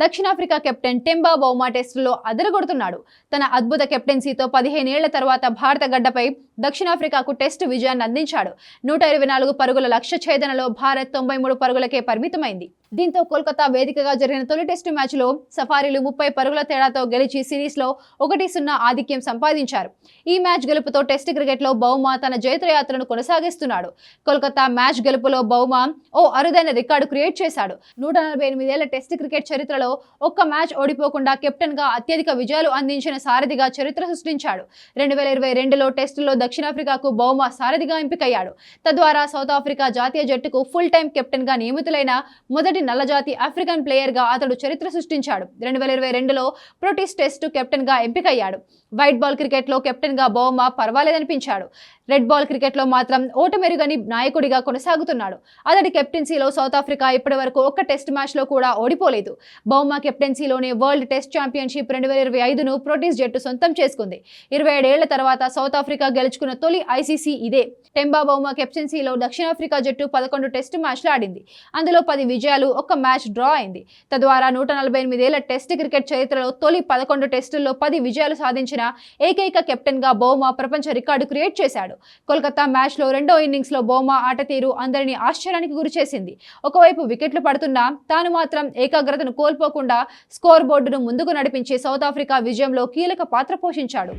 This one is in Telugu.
దక్షిణాఫ్రికా కెప్టెన్ టెంబా బౌమా టెస్టులో అదరగొడుతున్నాడు. తన అద్భుత కెప్టెన్సీతో 15 ఏళ్ల తర్వాత భారత గడ్డపై దక్షిణాఫ్రికాకు టెస్టు విజయాన్ని అందించాడు. 124 పరుగుల లక్ష్య ఛేదనలో భారత్ 93 పరుగులకే పరిమితమైంది. దీంతో కోల్కతా వేదికగా జరిగిన తొలి టెస్టు మ్యాచ్లో సఫారీలు 30 పరుగుల తేడాతో గెలిచి సిరీస్లో 1-0 ఆధిక్యం సంపాదించారు. ఈ మ్యాచ్ గెలుపుతో టెస్టు క్రికెట్లో బౌమా తన జైత్రయాత్రను కొనసాగిస్తున్నాడు. కోల్కతా మ్యాచ్ గెలుపులో బౌమా ఓ అరుదైన రికార్డు క్రియేట్ చేశాడు. 148 ఏళ్ల టెస్టు క్రికెట్ చరిత్రలో ఒక్క మ్యాచ్ ఓడిపోకుండా కెప్టెన్గా అత్యధిక విజయాలు అందించిన సారథిగా చరిత్ర సృష్టించాడు. 2022లో టెస్టులో దక్షిణాఫ్రికాకు బౌమా సారథిగా ఎంపికయ్యాడు. తద్వారా సౌత్ ఆఫ్రికా జాతీయ జట్టుకు ఫుల్ టైం కెప్టెన్గా నియమితులైన మొదటి నల్లజాతి ఆఫ్రికన్ ప్లేయర్గా అతడు చరిత్ర సృష్టించాడు. 2022లో ప్రొటీస్ టెస్టు కెప్టెన్గా ఎంపికయ్యాడు. వైట్ బాల్ క్రికెట్లో కెప్టెన్గా బౌమా పర్వాలేదనిపించాడు. రెడ్ బాల్ క్రికెట్లో మాత్రం ఓటమెరుగని నాయకుడిగా కొనసాగుతున్నాడు. అతడి కెప్టెన్సీలో సౌత్ ఆఫ్రికా ఇప్పటివరకు ఒక్క టెస్ట్ మ్యాచ్లో కూడా ఓడిపోలేదు. బౌమా కెప్టెన్సీలోనే వరల్డ్ టెస్ట్ ఛాంపియన్షిప్ 2025ను ప్రొటీస్ జట్టు సొంతం చేసుకుంది. 27 ఏళ్ల తర్వాత సౌత్ ఆఫ్రికా గెలుచుకున్న తొలి ఐసీసీ ఇదే. టెంబా బౌమా కెప్టెన్సీలో దక్షిణాఫ్రికా జట్టు 11 టెస్టు మ్యాచ్లు ఆడింది. అందులో 10 విజయాలు, ఒక్క మ్యాచ్ డ్రా అయింది. తద్వారా 148 ఏళ్ల టెస్ట్ క్రికెట్ చరిత్రలో తొలి 11 టెస్టుల్లో 10 విజయాలు సాధించిన ఏకైక కెప్టెన్గా బౌమా ప్రపంచ రికార్డు క్రియేట్ చేశాడు. కోల్కతా మ్యాచ్లో రెండో ఇన్నింగ్స్లో బౌమా ఆట తీరు అందరినీ ఆశ్చర్యానికి గురిచేసింది. ఒకవైపు వికెట్లు పడుతున్నా తాను మాత్రం ఏకాగ్రతను కోల్పోకుండా స్కోర్ బోర్డును ముందుకు నడిపించి సౌత్ ఆఫ్రికా విజయంలో కీలక పాత్ర పోషించాడు.